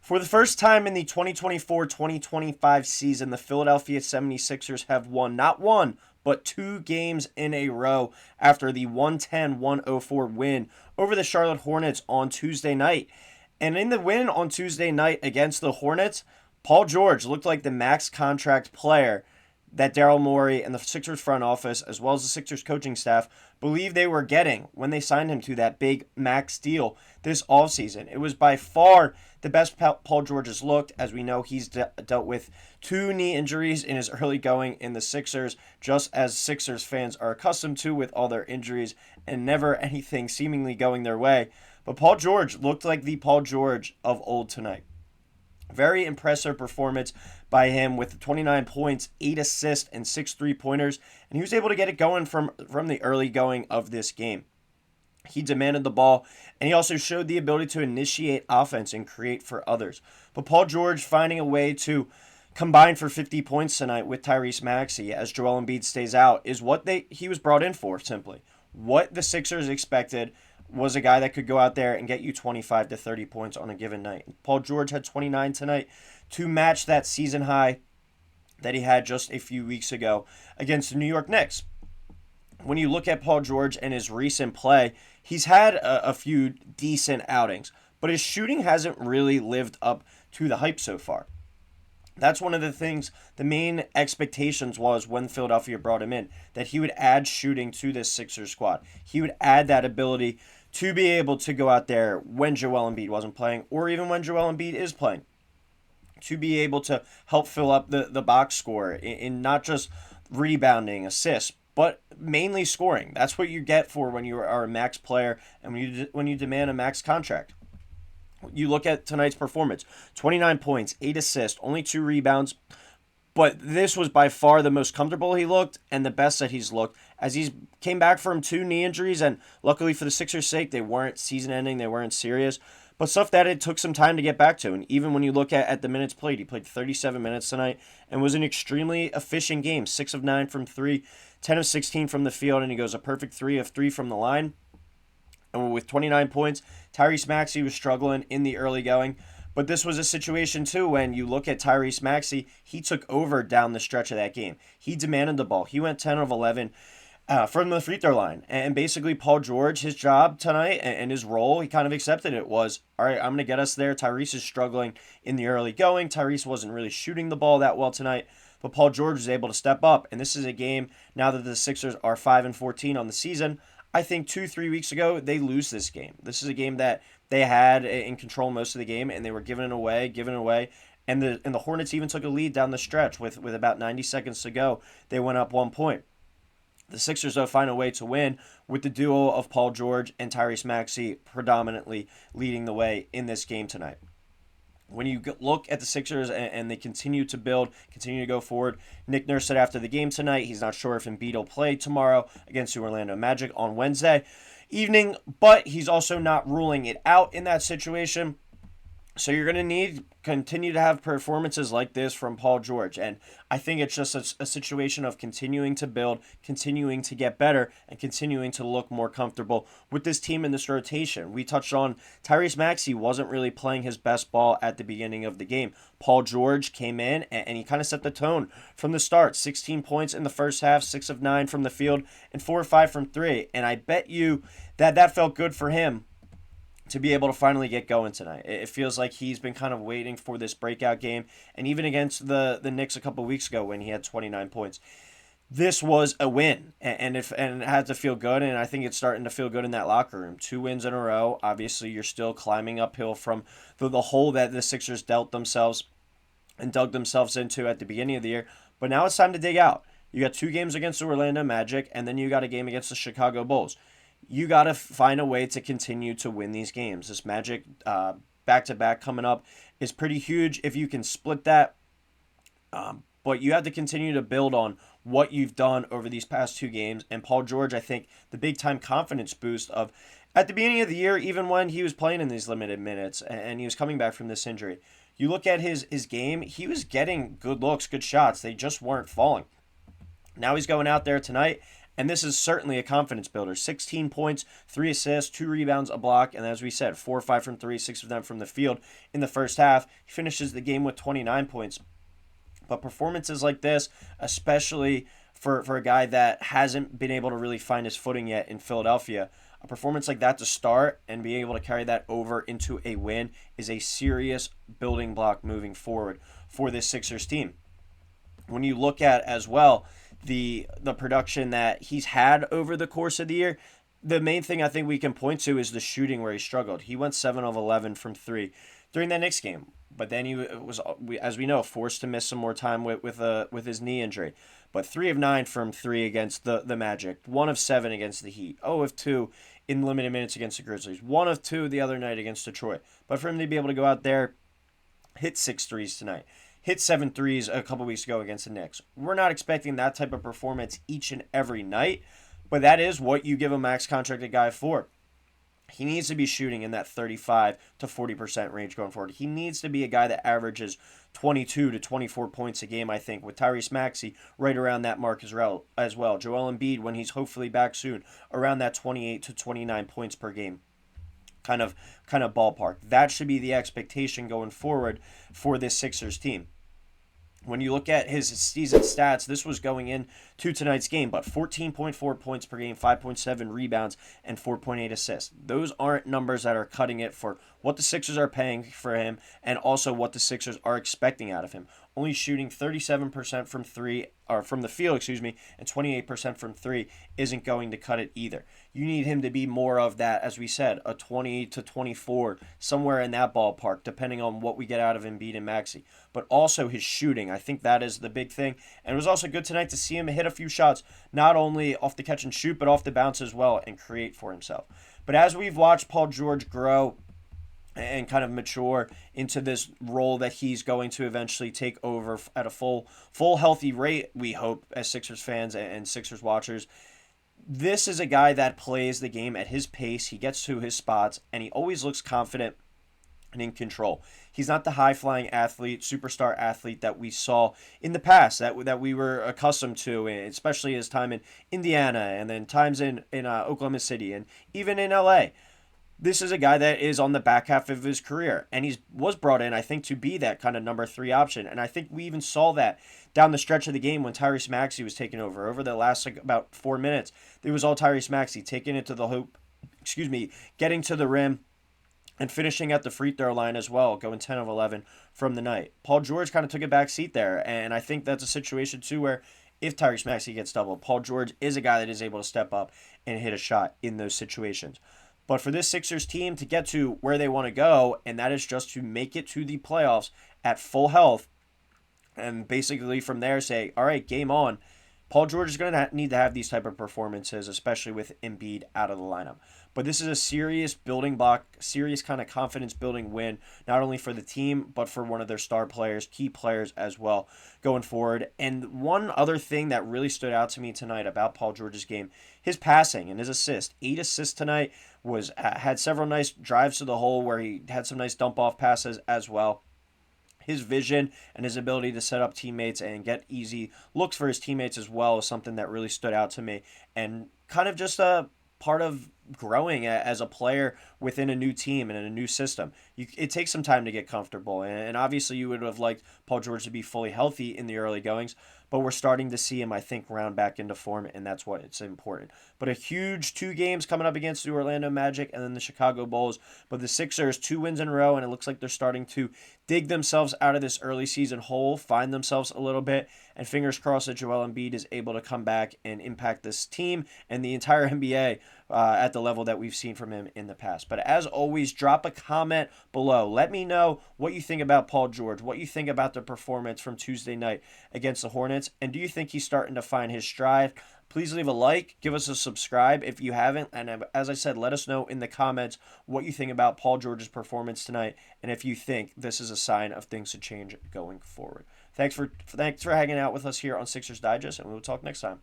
For the first time in the 2024-2025 season, the Philadelphia 76ers have won not one, but two games in a row after the 110-104 win over the Charlotte Hornets on Tuesday night. And in the win on Tuesday night against the Hornets, Paul George looked like the max contract player that Daryl Morey and the Sixers front office, as well as the Sixers coaching staff, believed they were getting when they signed him to that big max deal this offseason. It was by far the best Paul George has looked. As we know, he's dealt with two knee injuries in his early going in the Sixers, just as Sixers fans are accustomed to with all their injuries and never anything seemingly going their way. But Paul George looked like the Paul George of old tonight. Very impressive performance by him with 29 points, 8 assists, and 6 3-pointers, and he was able to get it going from the early going of this game. He demanded the ball, and he also showed the ability to initiate offense and create for others. But Paul George finding a way to combine for 50 points tonight with Tyrese Maxey as Joel Embiid stays out is what he was brought in for, simply. What the Sixers expected was a guy that could go out there and get you 25 to 30 points on a given night. Paul George had 29 tonight to match that season high that he had just a few weeks ago against the New York Knicks. When you look at Paul George and his recent play, he's had a few decent outings, but his shooting hasn't really lived up to the hype so far. That's one of the things, the main expectations was when Philadelphia brought him in, that he would add shooting to this Sixers squad. He would add that ability to be able to go out there when Joel Embiid wasn't playing, or even when Joel Embiid is playing, to be able to help fill up the box score in not just rebounding, assists, but mainly scoring. That's what you get for when you are a max player and when you demand a max contract. You look at tonight's performance, 29 points, 8 assists, only 2 rebounds, but this was by far the most comfortable he looked and the best that he's looked as he came back from 2 knee injuries, and luckily for the Sixers' sake, they weren't season-ending, they weren't serious, but stuff that it took some time to get back to. And even when you look at the minutes played, he played 37 minutes tonight and was an extremely efficient game, 6 of 9 from 3, 10 of 16 from the field, and he goes a perfect 3 of 3 from the line. And with 29 points, Tyrese Maxey was struggling in the early going. But this was a situation, too, when you look at Tyrese Maxey, he took over down the stretch of that game. He demanded the ball. He went 10 of 11 from the free throw line. And basically, Paul George, his job tonight and his role, he kind of accepted it was, all right, I'm going to get us there. Tyrese is struggling in the early going. Tyrese wasn't really shooting the ball that well tonight. But Paul George was able to step up. And this is a game, now that the Sixers are 5-14 on the season, I think 2-3 weeks ago, they lose this game. This is a game that they had in control most of the game, and they were giving it away. And the Hornets even took a lead down the stretch with about 90 seconds to go. They went up 1 point. The Sixers, though, find a way to win with the duo of Paul George and Tyrese Maxey predominantly leading the way in this game tonight. When you look at the Sixers and they continue to build, continue to go forward, Nick Nurse said after the game tonight he's not sure if Embiid will play tomorrow against the Orlando Magic on Wednesday evening, but he's also not ruling it out in that situation. So you're going to continue to have performances like this from Paul George. And I think it's just a situation of continuing to build, continuing to get better, and continuing to look more comfortable with this team in this rotation. We touched on Tyrese Maxey wasn't really playing his best ball at the beginning of the game. Paul George came in and he kind of set the tone from the start. 16 points in the first half, 6 of 9 from the field, and 4 of 5 from 3. And I bet you that felt good for him to be able to finally get going tonight. It feels like he's been kind of waiting for this breakout game, and even against the Knicks a couple weeks ago when he had 29 points. This was a win, and it had to feel good, and I think it's starting to feel good in that locker room. 2 wins in a row. Obviously, you're still climbing uphill from the hole that the Sixers dealt themselves and dug themselves into at the beginning of the year, but now it's time to dig out. You got 2 games against the Orlando Magic, and then you got a game against the Chicago Bulls. You got to find a way to continue to win these games. This Magic back-to-back coming up is pretty huge if you can split that. But you have to continue to build on what you've done over these past 2 games. And Paul George, I think, the big-time confidence boost of at the beginning of the year, even when he was playing in these limited minutes and he was coming back from this injury, you look at his game, he was getting good looks, good shots. They just weren't falling. Now he's going out there tonight, And this is certainly a confidence builder. 16 points, 3 assists, 2 rebounds, a block, and as we said, 4 or 5 from 3, 6 of them from the field in the first half. He finishes the game with 29 points. But performances like this, especially for a guy that hasn't been able to really find his footing yet in Philadelphia, a performance like that to start and being able to carry that over into a win is a serious building block moving forward for this Sixers team. When you look at as well the production that he's had over the course of the year, the main thing I think we can point to is the shooting where he struggled. He went 7 of 11 from 3 during that Knicks game, but then he was, as we know, forced to miss some more time with his knee injury. But 3 of 9 from 3 against the Magic, 1 of 7 against the Heat, 0 of 2 in limited minutes against the Grizzlies, 1 of 2 the other night against Detroit. But for him to be able to go out there, hit 6 threes tonight, hit 7 threes a couple weeks ago against the Knicks. We're not expecting that type of performance each and every night, but that is what you give a max contracted guy for. He needs to be shooting in that 35 to 40% range going forward. He needs to be a guy that averages 22 to 24 points a game, I think, with Tyrese Maxey right around that mark as well. Joel Embiid, when he's hopefully back soon, around that 28 to 29 points per game. Kind of ballpark. That should be the expectation going forward for this Sixers team. When you look at his season stats, this was going into tonight's game, but 14.4 points per game, 5.7 rebounds, and 4.8 assists. Those aren't numbers that are cutting it for what the Sixers are paying for him and also what the Sixers are expecting out of him. Only shooting 37% from the field, and 28% from 3 isn't going to cut it either. You need him to be more of that, as we said, a 20 to 24, somewhere in that ballpark, depending on what we get out of Embiid and Maxey. But also his shooting, I think that is the big thing. And it was also good tonight to see him hit a few shots, not only off the catch and shoot, but off the bounce as well, and create for himself. But as we've watched Paul George grow and kind of mature into this role that he's going to eventually take over at a full healthy rate, we hope, as Sixers fans and Sixers watchers. This is a guy that plays the game at his pace. He gets to his spots, and he always looks confident and in control. He's not the high-flying athlete, superstar athlete that we saw in the past, that we were accustomed to, especially his time in Indiana and then times in Oklahoma City and even in LA. This is a guy that is on the back half of his career, and he was brought in, I think, to be that kind of number 3 option. And I think we even saw that down the stretch of the game when Tyrese Maxey was taking over the last about 4 minutes. It was all Tyrese Maxey taking it to the hoop, getting to the rim and finishing at the free throw line as well, going 10 of 11 from the night. Paul George kind of took a back seat there, and I think that's a situation too where if Tyrese Maxey gets doubled, Paul George is a guy that is able to step up and hit a shot in those situations. But for this Sixers team to get to where they want to go, and that is just to make it to the playoffs at full health, and basically from there say, all right, game on, Paul George is going to need to have these type of performances, especially with Embiid out of the lineup. But this is a serious building block, serious kind of confidence building win, not only for the team, but for one of their star players, key players as well going forward. And one other thing that really stood out to me tonight about Paul George's game, his passing and his assist. 8 assists tonight, had several nice drives to the hole where he had some nice dump off passes as well. His vision and his ability to set up teammates and get easy looks for his teammates as well is something that really stood out to me, and kind of just a part of growing as a player within a new team and in a new system. It takes some time to get comfortable, and obviously you would have liked Paul George to be fully healthy in the early goings, but we're starting to see him, I think, round back into form, and that's what it's important. But a huge 2 games coming up against the Orlando Magic and then the Chicago Bulls, but the Sixers 2 wins in a row, and it looks like they're starting to dig themselves out of this early season hole, find themselves a little bit, and fingers crossed that Joel Embiid is able to come back and impact this team and the entire NBA at the level that we've seen from him in the past. But as always, drop a comment below. Let me know what you think about Paul George, what you think about the performance from Tuesday night against the Hornets, and do you think he's starting to find his stride? Please leave a like, give us a subscribe if you haven't, and as I said, let us know in the comments what you think about Paul George's performance tonight, and if you think this is a sign of things to change going forward. Thanks for hanging out with us here on Sixers Digest, and we will talk next time.